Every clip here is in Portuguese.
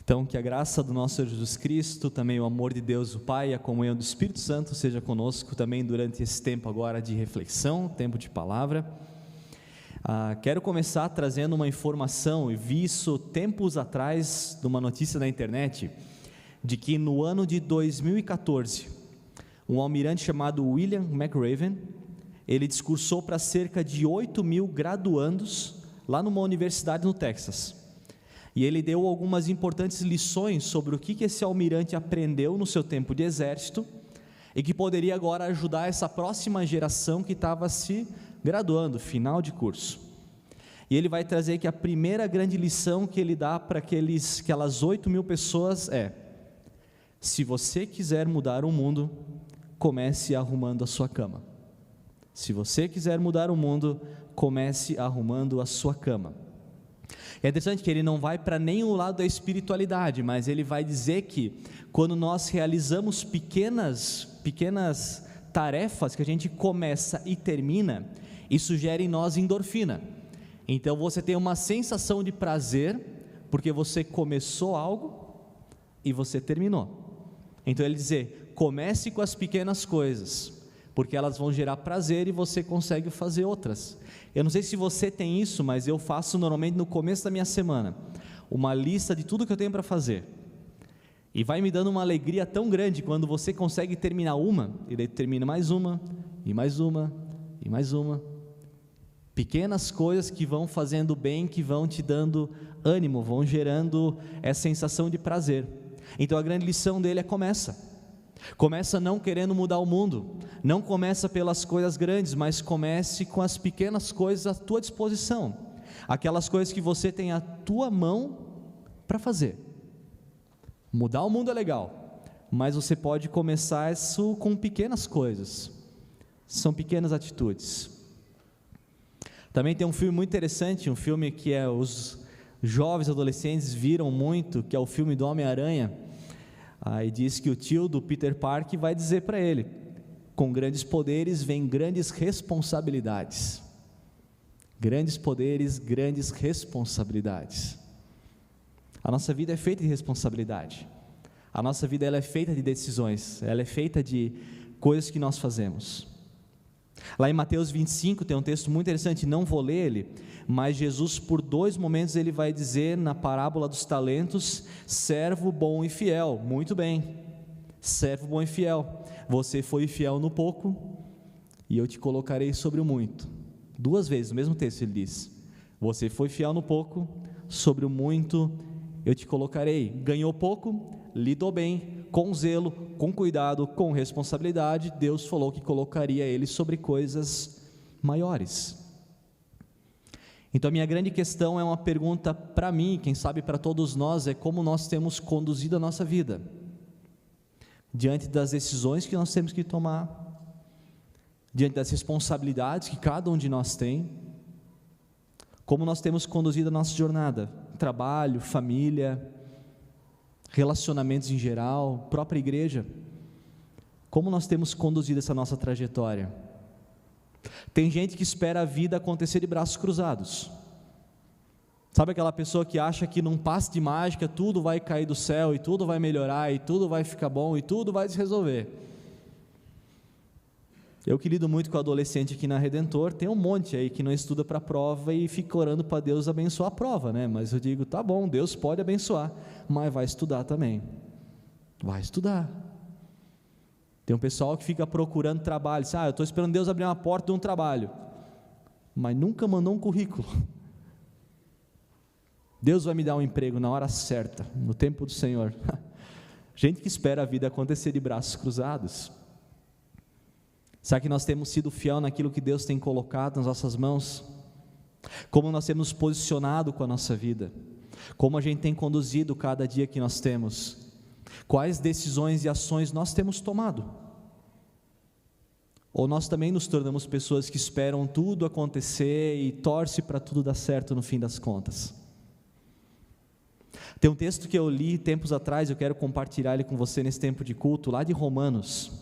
Então, que a graça do nosso Senhor Jesus Cristo, também o amor de Deus, o Pai, e a comunhão do Espírito Santo seja conosco também durante esse tempo agora de reflexão, tempo de palavra. Quero começar trazendo uma informação, e vi isso tempos atrás, de uma notícia na internet, de que no ano de 2014, um almirante chamado William McRaven, ele discursou para cerca de 8.000 graduandos, lá numa universidade no Texas. E ele deu algumas importantes lições sobre o que esse almirante aprendeu no seu tempo de exército e que poderia agora ajudar essa próxima geração que estava se graduando, final de curso. E ele vai trazer que a primeira grande lição que ele dá para aquelas 8.000 pessoas é: se você quiser mudar o mundo, comece arrumando a sua cama. Se você quiser mudar o mundo, comece arrumando a sua cama. É interessante que ele não vai para nenhum lado da espiritualidade, mas ele vai dizer que quando nós realizamos pequenas tarefas que a gente começa e termina, isso gera em nós endorfina. Então você tem uma sensação de prazer, porque você começou algo e você terminou. Então ele dizer, comece com as pequenas coisas, porque elas vão gerar prazer e você consegue fazer outras. Eu não sei se você tem isso, mas eu faço normalmente no começo da minha semana, uma lista de tudo que eu tenho para fazer, e vai me dando uma alegria tão grande quando você consegue terminar uma, e daí termina mais uma, e mais uma, e mais uma, pequenas coisas que vão fazendo bem, que vão te dando ânimo, vão gerando essa sensação de prazer. Então a grande lição dele é começa não querendo mudar o mundo, não começa pelas coisas grandes, mas comece com as pequenas coisas à tua disposição, aquelas coisas que você tem à tua mão para fazer. Mudar o mundo é legal, mas você pode começar isso com pequenas coisas, são pequenas atitudes. Também tem um filme muito interessante, um filme que os jovens adolescentes viram muito, que é o filme do Homem-Aranha. Aí diz que o tio do Peter Parker vai dizer para ele: com grandes poderes vem grandes responsabilidades. Grandes poderes, grandes responsabilidades. A nossa vida é feita de responsabilidade. A nossa vida ela é feita de decisões, ela é feita de coisas que nós fazemos. Lá em Mateus 25 tem um texto muito interessante, não vou ler ele, mas Jesus por 2 momentos ele vai dizer na parábola dos talentos: servo bom e fiel. Muito bem, servo bom e fiel, você foi fiel no pouco e eu te colocarei sobre o muito. 2 vezes, no mesmo texto ele diz: você foi fiel no pouco, sobre o muito eu te colocarei. Ganhou pouco, lidou bem, com zelo, com cuidado, com responsabilidade, Deus falou que colocaria ele sobre coisas maiores. Então a minha grande questão é uma pergunta para mim, quem sabe para todos nós, é como nós temos conduzido a nossa vida, diante das decisões que nós temos que tomar, diante das responsabilidades que cada um de nós tem, como nós temos conduzido a nossa jornada, trabalho, família, relacionamentos em geral, própria igreja, como nós temos conduzido essa nossa trajetória. Tem gente que espera a vida acontecer de braços cruzados, sabe aquela pessoa que acha que num passe de mágica tudo vai cair do céu, e tudo vai melhorar, e tudo vai ficar bom, e tudo vai se resolver. Eu que lido muito com adolescente aqui na Redentor, tem um monte aí que não estuda para a prova e fica orando para Deus abençoar a prova, né? Mas eu digo, tá bom, Deus pode abençoar, mas vai estudar também, vai estudar. Tem um pessoal que fica procurando trabalho, diz, eu estou esperando Deus abrir uma porta de um trabalho, mas nunca mandou um currículo. Deus vai me dar um emprego na hora certa, no tempo do Senhor. Gente que espera a vida acontecer de braços cruzados. Será que nós temos sido fiel naquilo que Deus tem colocado nas nossas mãos? Como nós temos nos posicionado com a nossa vida? Como a gente tem conduzido cada dia que nós temos? Quais decisões e ações nós temos tomado? Ou nós também nos tornamos pessoas que esperam tudo acontecer e torcem para tudo dar certo no fim das contas? Tem um texto que eu li tempos atrás, eu quero compartilhar ele com você nesse tempo de culto, lá de Romanos,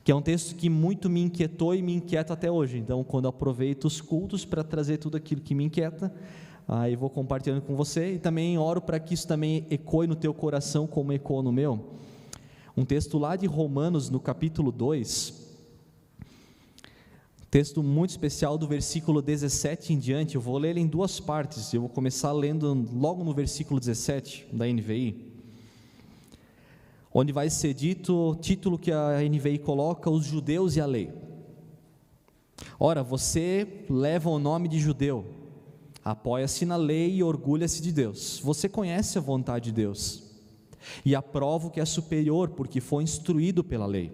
que é um texto que muito me inquietou e me inquieta até hoje. Então, quando eu aproveito os cultos para trazer tudo aquilo que me inquieta, E vou compartilhando com você, e também oro para que isso também ecoe no teu coração como ecoou no meu. Um texto lá de Romanos, no capítulo 2, texto muito especial do versículo 17 em diante. Eu vou ler ele em duas partes. Eu vou começar lendo logo no versículo 17 da NVI, onde vai ser dito o título que a NVI coloca: os judeus e a lei. Ora, você leva o nome de judeu, apoia-se na lei e orgulha-se de Deus. Você conhece a vontade de Deus e aprova o que é superior, porque foi instruído pela lei.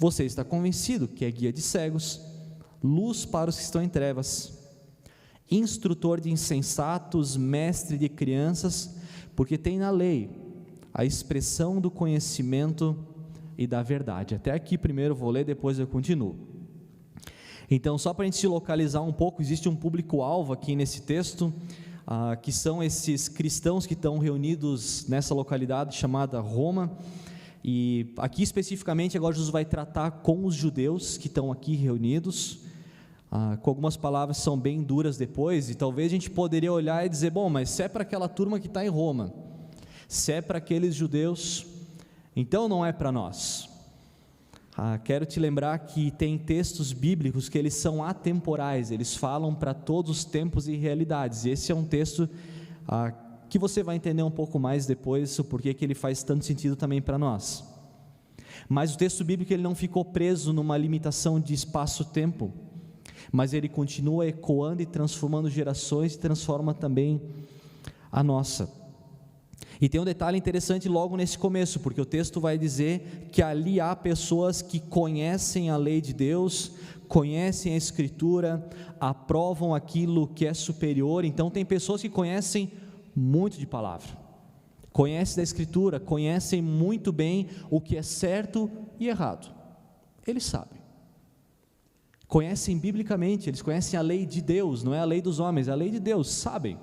Você está convencido que é guia de cegos, luz para os que estão em trevas, instrutor de insensatos, mestre de crianças, porque tem na lei a expressão do conhecimento e da verdade. Até aqui primeiro vou ler, depois eu continuo. Então, só para a gente se localizar um pouco, existe um público-alvo aqui nesse texto, que são esses cristãos que estão reunidos nessa localidade chamada Roma. E aqui especificamente agora Jesus vai tratar com os judeus que estão aqui reunidos, com algumas palavras que são bem duras depois, e talvez a gente poderia olhar e dizer: bom, mas se é para aquela turma que está em Roma, se é para aqueles judeus, então não é para nós. Quero te lembrar que tem textos bíblicos que eles são atemporais, eles falam para todos os tempos e realidades, e esse é um texto que você vai entender um pouco mais depois, o porquê que ele faz tanto sentido também para nós. Mas o texto bíblico ele não ficou preso numa limitação de espaço-tempo, mas ele continua ecoando e transformando gerações, e transforma também a nossa. E tem um detalhe interessante logo nesse começo, porque o texto vai dizer que ali há pessoas que conhecem a lei de Deus, conhecem a Escritura, aprovam aquilo que é superior. Então tem pessoas que conhecem muito de palavra, conhecem da Escritura, conhecem muito bem o que é certo e errado, eles sabem, conhecem biblicamente, eles conhecem a lei de Deus, não é a lei dos homens, é a lei de Deus, sabem,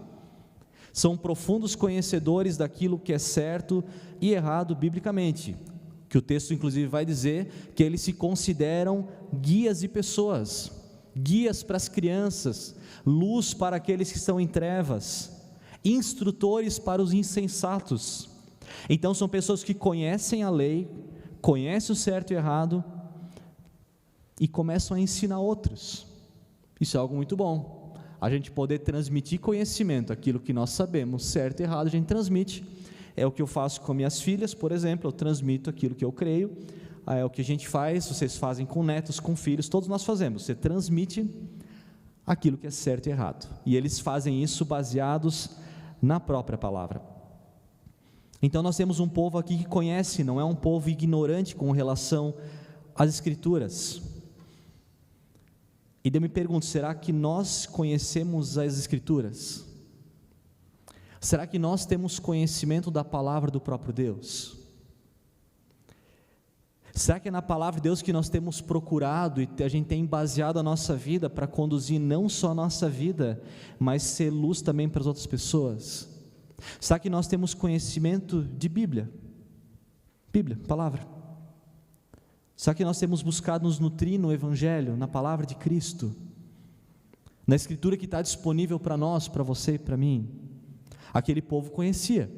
são profundos conhecedores daquilo que é certo e errado biblicamente, que o texto inclusive vai dizer que eles se consideram guias de pessoas, guias para as crianças, luz para aqueles que estão em trevas, instrutores para os insensatos. Então são pessoas que conhecem a lei, conhecem o certo e errado e começam a ensinar outros. Isso é algo muito bom, a gente poder transmitir conhecimento, aquilo que nós sabemos, certo e errado, a gente transmite. É o que eu faço com minhas filhas, por exemplo, eu transmito aquilo que eu creio. É o que a gente faz, vocês fazem com netos, com filhos, todos nós fazemos, você transmite aquilo que é certo e errado, e eles fazem isso baseados na própria palavra. Então nós temos um povo aqui que conhece, não é um povo ignorante com relação às Escrituras. E eu me pergunto, será que nós conhecemos as Escrituras? Será que nós temos conhecimento da palavra do próprio Deus? Será que é na palavra de Deus que nós temos procurado e a gente tem baseado a nossa vida para conduzir não só a nossa vida, mas ser luz também para as outras pessoas? Será que nós temos conhecimento de Bíblia? Bíblia, palavra. Será que nós temos buscado nos nutrir no Evangelho, na palavra de Cristo? Na Escritura que está disponível para nós, para você e para mim? Aquele povo conhecia.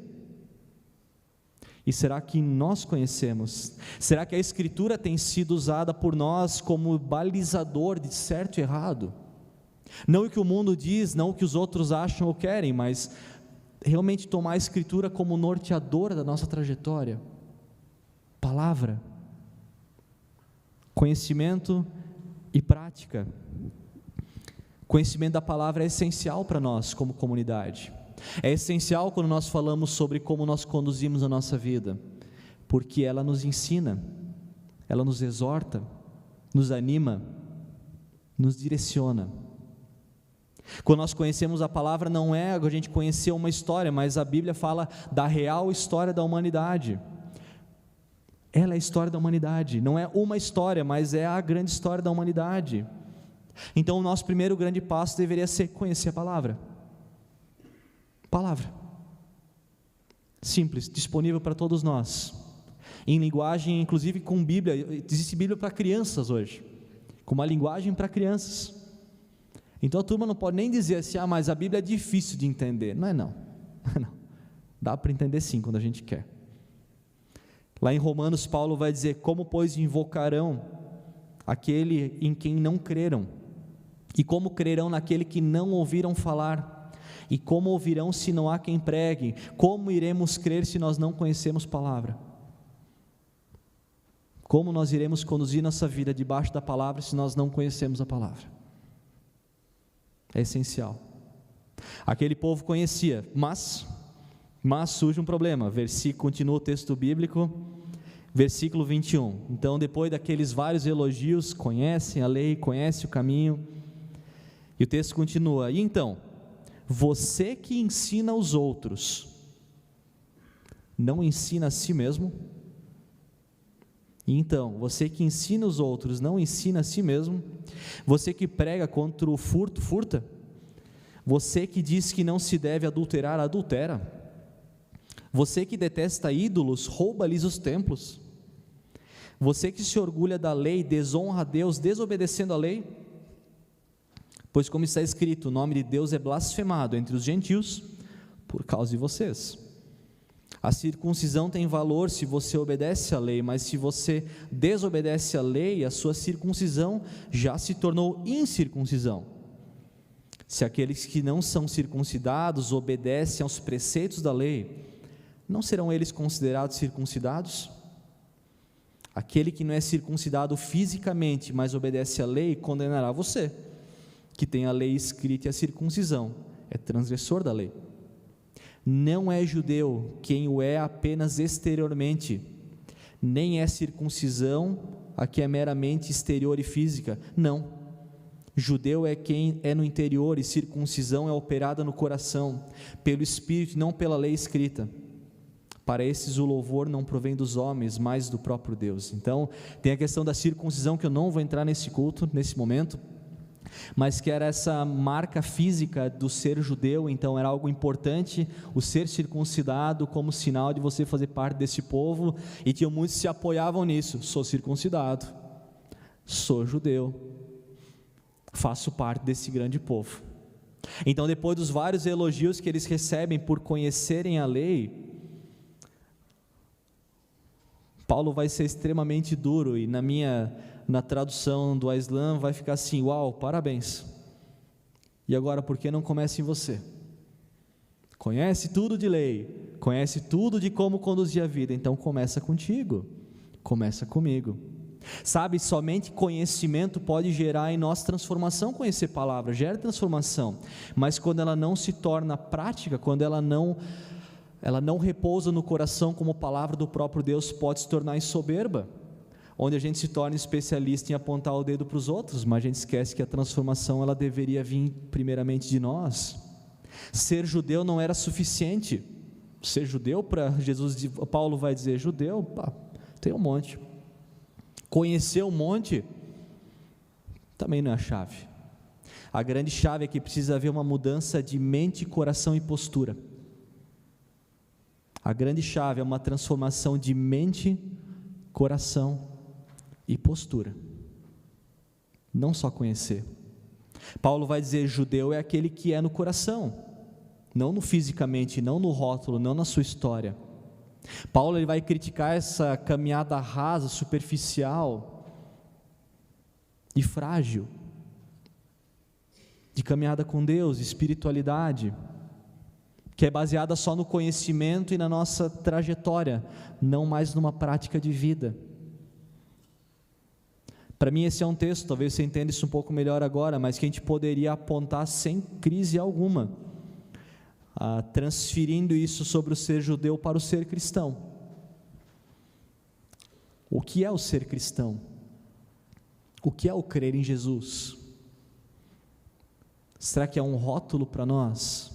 E será que nós conhecemos? Será que a Escritura tem sido usada por nós como balizador de certo e errado? Não o que o mundo diz, não o que os outros acham ou querem, mas realmente tomar a Escritura como norteadora da nossa trajetória. Palavra, conhecimento e prática. Conhecimento da palavra é essencial para nós como comunidade. É essencial quando nós falamos sobre como nós conduzimos a nossa vida, porque ela nos ensina, ela nos exorta, nos anima, nos direciona. Quando nós conhecemos a palavra, não é a gente conhecer uma história, mas a Bíblia fala da real história da humanidade. Ela é a história da humanidade, não é uma história, mas é a grande história da humanidade. Então o nosso primeiro grande passo deveria ser conhecer a palavra. Palavra, simples, disponível para todos nós, em linguagem, inclusive com Bíblia. Existe Bíblia para crianças hoje, com uma linguagem para crianças. Então a turma não pode nem dizer assim, mas a Bíblia é difícil de entender. Não é não. Não. Dá para entender sim, quando a gente quer. Lá em Romanos, Paulo vai dizer: como pois invocarão aquele em quem não creram? E como crerão naquele que não ouviram falar? E como ouvirão se não há quem pregue? Como iremos crer se nós não conhecemos palavra? Como nós iremos conduzir nossa vida debaixo da palavra se nós não conhecemos a palavra? É essencial. Aquele povo conhecia, mas surge um problema. Continua o texto bíblico, versículo 21. Então, depois daqueles vários elogios, conhecem a lei, conhecem o caminho, e o texto continua: e então, você que ensina os outros, não ensina a si mesmo? E então, você que ensina os outros, não ensina a si mesmo? Você que prega contra o furto, furta? Você que diz que não se deve adulterar, adultera? Você que detesta ídolos, rouba-lhes os templos? Você que se orgulha da lei, desonra a Deus, desobedecendo a lei? Pois como está escrito, o nome de Deus é blasfemado entre os gentios, por causa de vocês. A circuncisão tem valor se você obedece à lei, mas se você desobedece à lei, a sua circuncisão já se tornou incircuncisão. Se aqueles que não são circuncidados obedecem aos preceitos da lei, não serão eles considerados circuncidados? Aquele que não é circuncidado fisicamente, mas obedece à lei, condenará você, que tem a lei escrita e a circuncisão, é transgressor da lei. Não é judeu quem o é apenas exteriormente, nem é circuncisão a que é meramente exterior e física, não. Judeu é quem é no interior, e circuncisão é operada no coração, pelo Espírito e não pela lei escrita. Para esses o louvor não provém dos homens, mas do próprio Deus. Então, tem a questão da circuncisão, que eu não vou entrar nesse culto, nesse momento, mas que era essa marca física do ser judeu. Então era algo importante o ser circuncidado como sinal de você fazer parte desse povo, e tinha muitos que se apoiavam nisso: sou circuncidado, sou judeu, faço parte desse grande povo. Então, depois dos vários elogios que eles recebem por conhecerem a lei, Paulo vai ser extremamente duro, e na tradução do Aslan vai ficar assim: uau, parabéns, e agora por que não começa em você? Conhece tudo de lei, conhece tudo de como conduzir a vida, então começa contigo, começa comigo. Sabe, somente conhecimento pode gerar em nós transformação. Conhecer palavra gera transformação, mas quando ela não se torna prática, quando ela não repousa no coração como palavra do próprio Deus, pode se tornar em soberba, onde a gente se torna especialista em apontar o dedo para os outros, mas a gente esquece que a transformação ela deveria vir primeiramente de nós. Ser judeu não era suficiente. Ser judeu, para Jesus, Paulo vai dizer, judeu, tem um monte. Conhecer um monte também não é a chave. A grande chave é que precisa haver uma mudança de mente, coração e postura. A grande chave é uma transformação de mente, coração e postura. Não só conhecer. Paulo vai dizer, judeu é aquele que é no coração, não no fisicamente, não no rótulo, não na sua história. Paulo ele vai criticar essa caminhada rasa, superficial e frágil, de caminhada com Deus, espiritualidade, que é baseada só no conhecimento e na nossa trajetória, não mais numa prática de vida. Para mim esse é um texto, talvez você entenda isso um pouco melhor agora, mas que a gente poderia apontar sem crise alguma, transferindo isso sobre o ser judeu para o ser cristão. O que é o ser cristão? O que é o crer em Jesus? Será que é um rótulo para nós?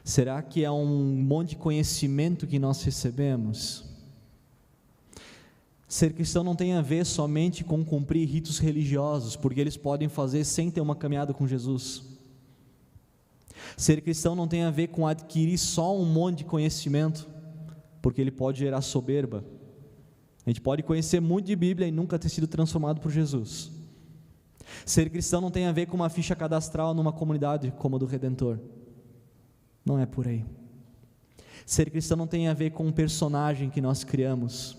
Será que é um monte de conhecimento que nós recebemos? Ser cristão não tem a ver somente com cumprir ritos religiosos, porque eles podem fazer sem ter uma caminhada com Jesus. Ser cristão não tem a ver com adquirir só um monte de conhecimento, porque ele pode gerar soberba. A gente pode conhecer muito de Bíblia e nunca ter sido transformado por Jesus. Ser cristão não tem a ver com uma ficha cadastral numa comunidade como a do Redentor. Não é por aí. Ser cristão não tem a ver com um personagem que nós criamos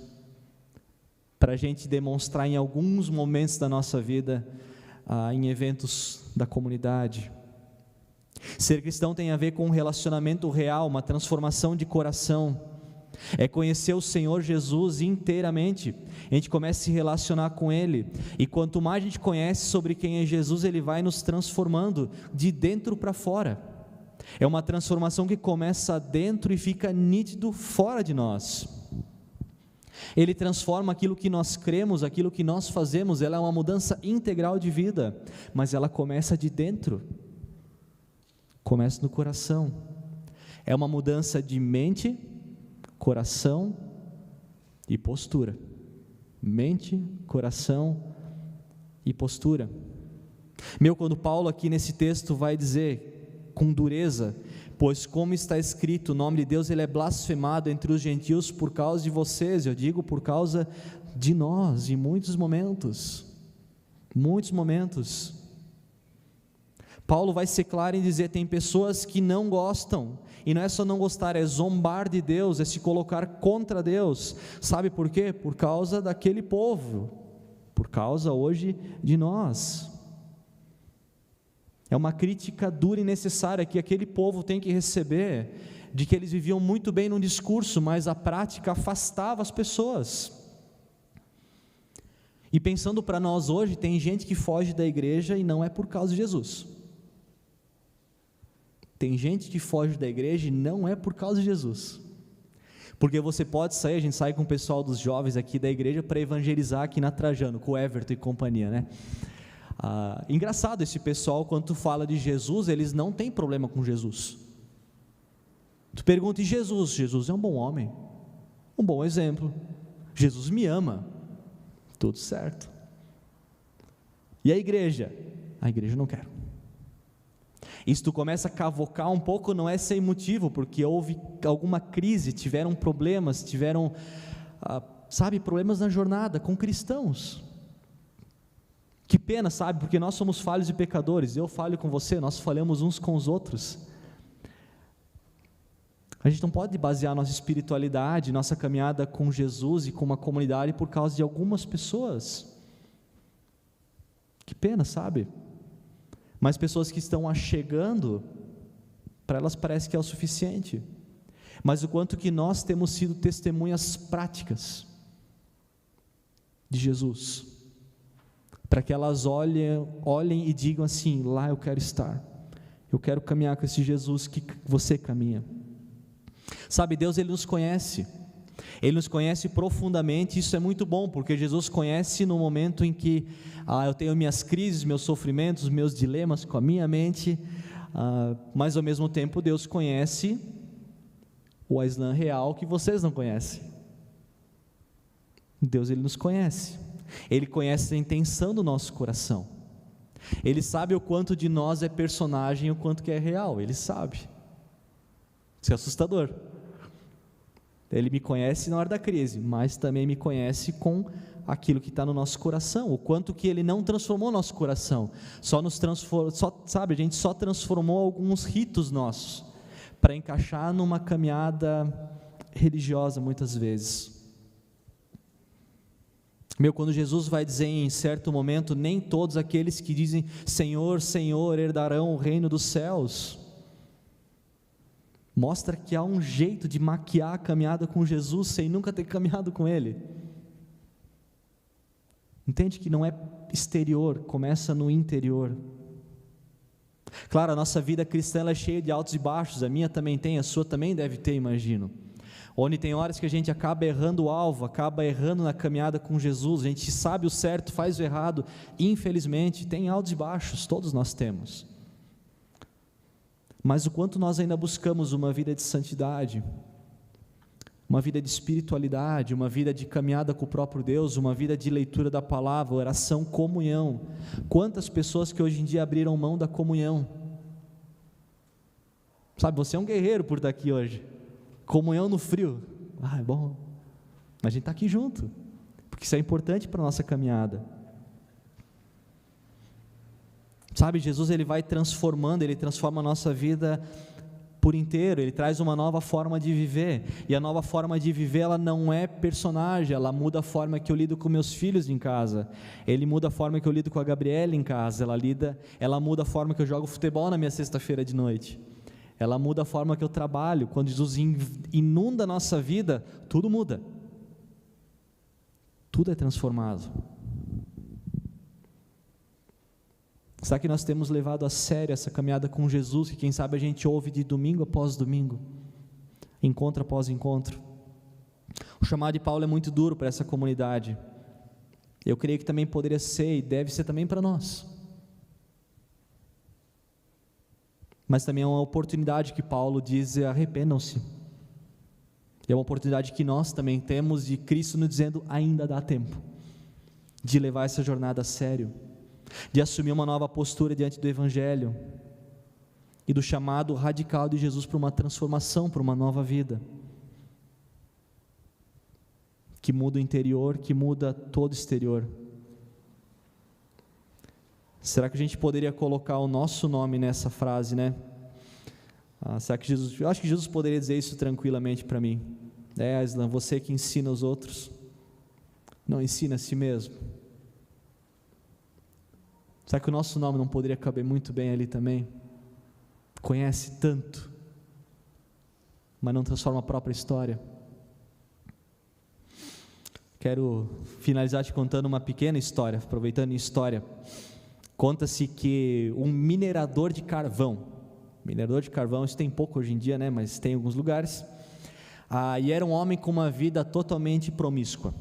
para a gente demonstrar em alguns momentos da nossa vida, em eventos da comunidade. Ser cristão tem a ver com um relacionamento real, uma transformação de coração. É conhecer o Senhor Jesus inteiramente. A gente começa a se relacionar com Ele, e quanto mais a gente conhece sobre quem é Jesus, Ele vai nos transformando de dentro para fora. É uma transformação que começa dentro e fica nítido fora de nós. Ele transforma aquilo que nós cremos, aquilo que nós fazemos. Ela é uma mudança integral de vida, mas ela começa de dentro, começa no coração. É uma mudança de mente, coração e postura. Mente, coração e postura. Quando Paulo aqui nesse texto vai dizer com dureza: pois como está escrito, o nome de Deus ele é blasfemado entre os gentios por causa de vocês. Eu digo por causa de nós, em muitos momentos. Paulo vai ser claro em dizer: tem pessoas que não gostam, e não é só não gostar, é zombar de Deus, é se colocar contra Deus. Sabe por quê? Por causa daquele povo, por causa hoje de nós. É uma crítica dura e necessária que aquele povo tem que receber, de que eles viviam muito bem no discurso, mas a prática afastava as pessoas. E pensando para nós hoje, tem gente que foge da igreja e não é por causa de Jesus. Tem gente que foge da igreja e não é por causa de Jesus. Porque você pode sair, a gente sai com o pessoal dos jovens aqui da igreja para evangelizar aqui na Trajano, com o Everton e companhia, né? Engraçado esse pessoal, quando tu fala de Jesus, eles não têm problema com Jesus. Tu pergunta: e Jesus? Jesus é um bom homem, um bom exemplo, Jesus me ama, tudo certo. E a igreja? A igreja não quero. E se tu começa a cavocar um pouco, não é sem motivo, porque houve alguma crise, tiveram problemas, problemas na jornada com cristãos. Que pena, sabe, porque nós somos falhos e pecadores. Eu falho com você, nós falhamos uns com os outros. A gente não pode basear nossa espiritualidade, nossa caminhada com Jesus e com uma comunidade por causa de algumas pessoas. Que pena, sabe? Mas pessoas que estão chegando, para elas parece que é o suficiente. Mas o quanto que nós temos sido testemunhas práticas de Jesus, para que elas olhem e digam assim: lá eu quero estar, eu quero caminhar com esse Jesus que você caminha. Sabe, Deus ele nos conhece profundamente. Isso é muito bom, porque Jesus conhece no momento em que eu tenho minhas crises, meus sofrimentos, meus dilemas com a minha mente, mas ao mesmo tempo Deus conhece o Aislan real que vocês não conhecem. Deus ele nos conhece. Ele conhece a intenção do nosso coração. Ele sabe o quanto de nós é personagem e o quanto que é real. Ele sabe. Isso é assustador. Ele me conhece na hora da crise, mas também me conhece com aquilo que está no nosso coração. O quanto que Ele não transformou nosso coração. A gente só transformou alguns ritos nossos para encaixar numa caminhada religiosa muitas vezes. Quando Jesus vai dizer em certo momento: nem todos aqueles que dizem Senhor, Senhor, herdarão o reino dos céus. Mostra que há um jeito de maquiar a caminhada com Jesus sem nunca ter caminhado com Ele. Entende que não é exterior, começa no interior. Claro, a nossa vida cristã ela é cheia de altos e baixos, a minha também tem, a sua também deve ter, imagino. Onde tem horas que a gente acaba errando o alvo, acaba errando na caminhada com Jesus, a gente sabe o certo, faz o errado, infelizmente, tem altos e baixos, todos nós temos. Mas o quanto nós ainda buscamos uma vida de santidade, uma vida de espiritualidade, uma vida de caminhada com o próprio Deus, uma vida de leitura da palavra, oração, comunhão. Quantas pessoas que hoje em dia abriram mão da comunhão? Sabe, você é um guerreiro por estar aqui hoje. Comunhão no frio, é bom, a gente está aqui junto, porque isso é importante para a nossa caminhada. Sabe, Jesus ele vai transformando, ele transforma a nossa vida por inteiro, ele traz uma nova forma de viver, e a nova forma de viver, ela não é personagem, ela muda a forma que eu lido com meus filhos em casa, ele muda a forma que eu lido com a Gabriela em casa, ela muda a forma que eu jogo futebol na minha sexta-feira de noite, ela muda a forma que eu trabalho. Quando Jesus inunda a nossa vida, tudo muda, tudo é transformado. Será que nós temos levado a sério essa caminhada com Jesus, que quem sabe a gente ouve de domingo após domingo, encontro após encontro? O chamado de Paulo é muito duro para essa comunidade, eu creio que também poderia ser e deve ser também para nós, mas também é uma oportunidade que Paulo diz: arrependam-se, é uma oportunidade que nós também temos, de Cristo nos dizendo: ainda dá tempo, de levar essa jornada a sério, de assumir uma nova postura diante do Evangelho, e do chamado radical de Jesus para uma transformação, para uma nova vida, que muda o interior, que muda todo o exterior. Será que a gente poderia colocar o nosso nome nessa frase, né? Será que Jesus, eu acho que Jesus poderia dizer isso tranquilamente para mim: Aslan, você que ensina os outros, não ensina a si mesmo. Será que o nosso nome não poderia caber muito bem ali também? Conhece tanto, mas não transforma a própria história. Quero finalizar te contando uma pequena história, aproveitando em história. Conta-se que um minerador de carvão, isso tem pouco hoje em dia, né? Mas tem em alguns lugares, e era um homem com uma vida totalmente promíscua.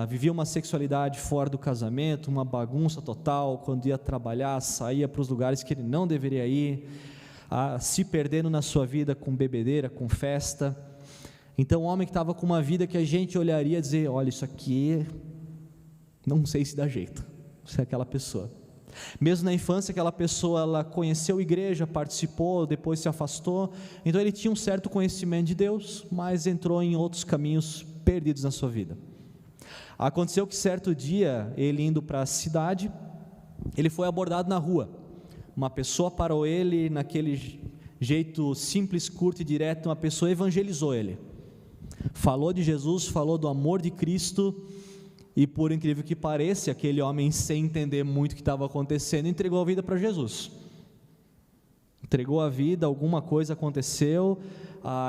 Vivia uma sexualidade fora do casamento, uma bagunça total. Quando ia trabalhar, saía para os lugares que ele não deveria ir, se perdendo na sua vida com bebedeira, com festa. Então, um homem que estava com uma vida que a gente olharia e dizer: olha, isso aqui, não sei se dá jeito, se é aquela pessoa. Mesmo na infância, aquela pessoa, ela conheceu a igreja, participou, depois se afastou, então ele tinha um certo conhecimento de Deus, mas entrou em outros caminhos perdidos na sua vida. Aconteceu que certo dia, ele indo para a cidade, ele foi abordado na rua. Uma pessoa parou ele, naquele jeito simples, curto e direto, uma pessoa evangelizou ele. Falou de Jesus, falou do amor de Cristo, e por incrível que pareça, aquele homem, sem entender muito o que estava acontecendo, entregou a vida para Jesus. Entregou a vida, alguma coisa aconteceu,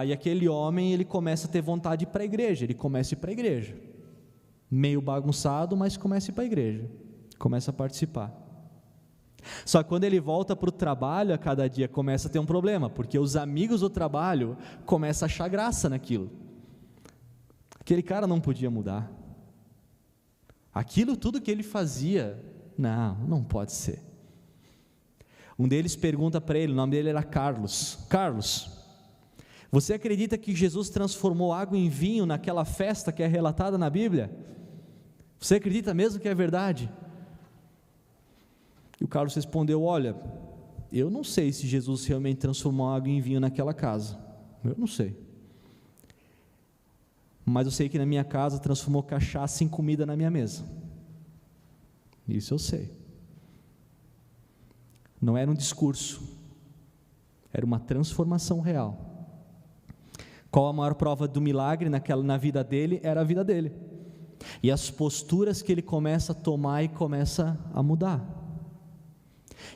e aquele homem, ele começa a ter vontade de ir para a igreja, meio bagunçado, mas começa a ir para a igreja, começa a participar. Só que quando ele volta para o trabalho, a cada dia começa a ter um problema, porque os amigos do trabalho começam a achar graça naquilo. Aquele cara não podia mudar, aquilo tudo que ele fazia, não pode ser. Um deles pergunta para ele, o nome dele era Carlos: Carlos, você acredita que Jesus transformou água em vinho naquela festa que é relatada na Bíblia? Você acredita mesmo que é verdade? E o Carlos respondeu: olha, eu não sei se Jesus realmente transformou água em vinho naquela casa, eu não sei, mas eu sei que na minha casa transformou cachaça em comida na minha mesa, isso eu sei. Não era um discurso, era uma transformação real. Qual a maior prova do milagre na vida dele? Era a vida dele, e as posturas que ele começa a tomar e começa a mudar.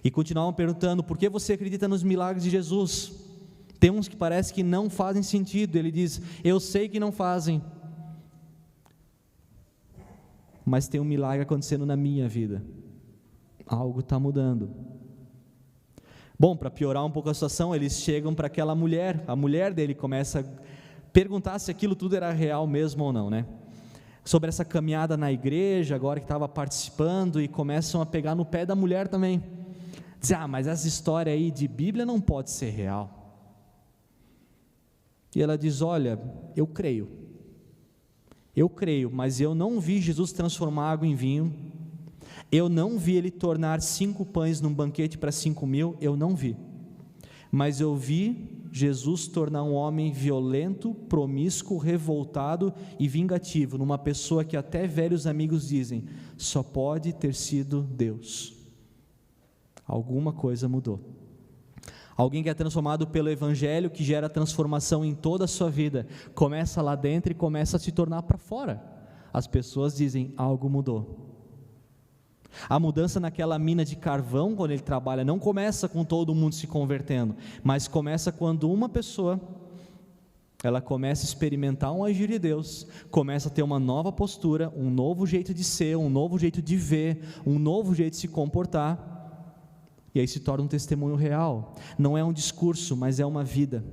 E continuavam perguntando: por que você acredita nos milagres de Jesus? Tem uns que parece que não fazem sentido. Ele diz: eu sei que não fazem, mas tem um milagre acontecendo na minha vida, algo está mudando. Bom, para piorar um pouco a situação, eles chegam para aquela mulher, a mulher dele começa a perguntar se aquilo tudo era real mesmo ou não, né? Sobre essa caminhada na igreja, agora que estava participando, e começam a pegar no pé da mulher também. Diz: mas essa história aí de Bíblia não pode ser real. E ela diz: olha, eu creio, mas eu não vi Jesus transformar água em vinho, eu não vi ele tornar 5 pães num banquete para 5.000, eu não vi, mas eu vi Jesus tornar um homem violento, promíscuo, revoltado e vingativo, numa pessoa que até velhos amigos dizem: só pode ter sido Deus. Alguma coisa mudou. Alguém que é transformado pelo Evangelho, que gera transformação em toda a sua vida, começa lá dentro e começa a se tornar para fora. As pessoas dizem, algo mudou. A mudança naquela mina de carvão, quando ele trabalha, não começa com todo mundo se convertendo, mas começa quando uma pessoa, ela começa a experimentar um agir de Deus, começa a ter uma nova postura, um novo jeito de ser, um novo jeito de ver, um novo jeito de se comportar, e aí se torna um testemunho real. Não é um discurso, mas é uma vida,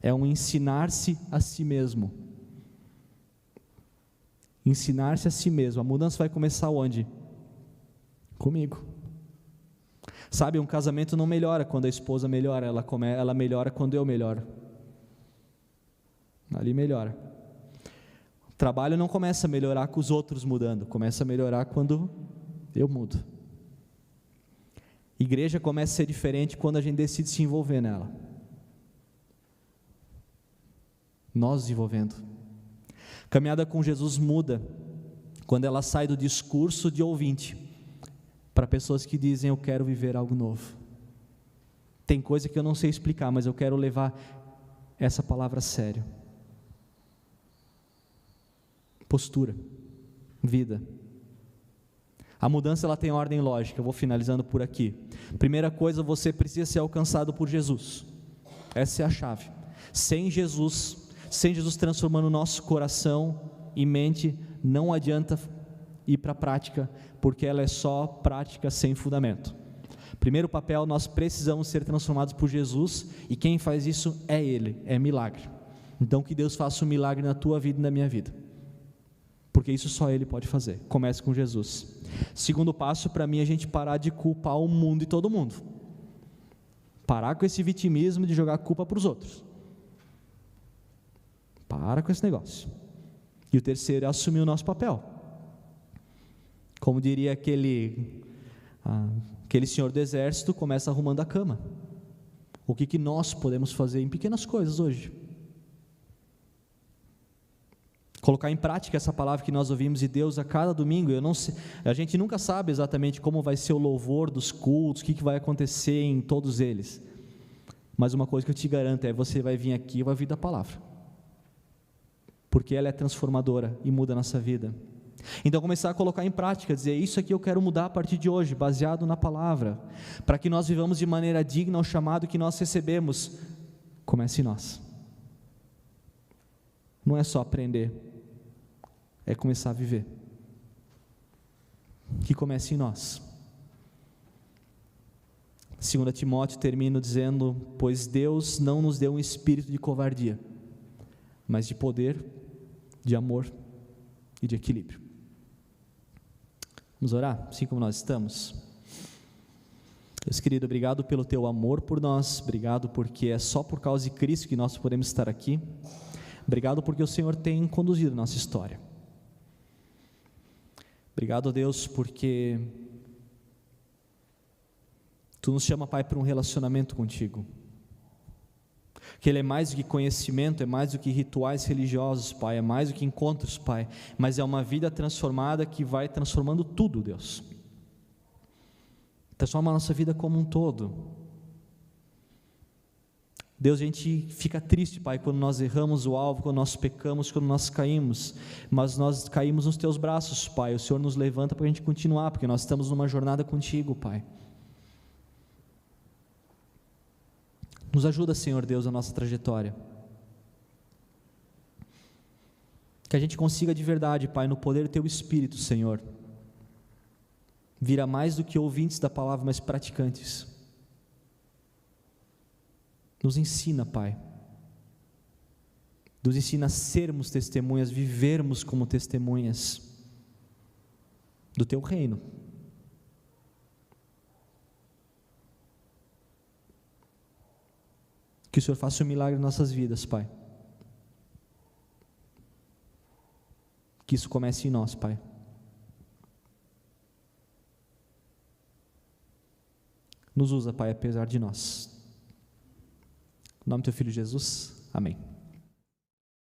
é um ensinar-se a si mesmo. Ensinar-se a si mesmo. A mudança vai começar onde? Comigo. Sabe, um casamento não melhora quando a esposa melhora, ela melhora quando eu melhoro. Ali melhora. O trabalho não começa a melhorar com os outros mudando, começa a melhorar quando eu mudo. Igreja começa a ser diferente quando a gente decide se envolver nela. Nós desenvolvendo. Caminhada com Jesus muda quando ela sai do discurso de ouvinte para pessoas que dizem, eu quero viver algo novo. Tem coisa que eu não sei explicar, mas eu quero levar essa palavra a sério. Postura, vida. A mudança ela tem ordem lógica, eu vou finalizando por aqui. Primeira coisa, você precisa ser alcançado por Jesus. Essa é a chave. Sem Jesus transformando o nosso coração e mente, não adianta ir para a prática, porque ela é só prática sem fundamento. Primeiro papel, nós precisamos ser transformados por Jesus, e quem faz isso é Ele, é milagre. Então que Deus faça um milagre na tua vida e na minha vida, porque isso só Ele pode fazer. Comece com Jesus. Segundo passo, para mim, é a gente parar de culpar o mundo e todo mundo. Parar com esse vitimismo de jogar culpa para os outros. Para com esse negócio. E o terceiro é assumir o nosso papel. Como diria aquele senhor do exército, começa arrumando a cama. O que nós podemos fazer em pequenas coisas hoje? Colocar em prática essa palavra que nós ouvimos de Deus a cada domingo. Eu não sei, a gente nunca sabe exatamente como vai ser o louvor dos cultos, o que vai acontecer em todos eles, mas uma coisa que eu te garanto é, você vai vir aqui e vai ouvir da palavra, porque ela é transformadora e muda a nossa vida. Então começar a colocar em prática, dizer, isso aqui eu quero mudar a partir de hoje, baseado na palavra, para que nós vivamos de maneira digna ao chamado que nós recebemos. Comece em nós. Não é só aprender, é começar a viver. Que comece em nós. 2 Timóteo termina dizendo, pois Deus não nos deu um espírito de covardia, mas de poder, de amor e de equilíbrio. Vamos orar, assim como nós estamos? Deus querido, obrigado pelo teu amor por nós, obrigado porque é só por causa de Cristo que nós podemos estar aqui, obrigado porque o Senhor tem conduzido a nossa história. Obrigado, Deus, porque Tu nos chama, Pai, para um relacionamento contigo, que ele é mais do que conhecimento, é mais do que rituais religiosos, Pai, é mais do que encontros, Pai, mas é uma vida transformada que vai transformando tudo, Deus. Transforma a nossa vida como um todo. Deus, a gente fica triste, Pai, quando nós erramos o alvo, quando nós pecamos, quando nós caímos, mas nós caímos nos Teus braços, Pai, o Senhor nos levanta para a gente continuar, porque nós estamos numa jornada contigo, Pai. Nos ajuda, Senhor Deus, a nossa trajetória, que a gente consiga de verdade, Pai, no poder do Teu Espírito, Senhor, vir a mais do que ouvintes da palavra, mas praticantes. Nos ensina, Pai, nos ensina a sermos testemunhas, vivermos como testemunhas do Teu reino. Que o Senhor faça um milagre em nossas vidas, Pai. Que isso comece em nós, Pai. Nos usa, Pai, apesar de nós. Em nome do Teu Filho Jesus, amém.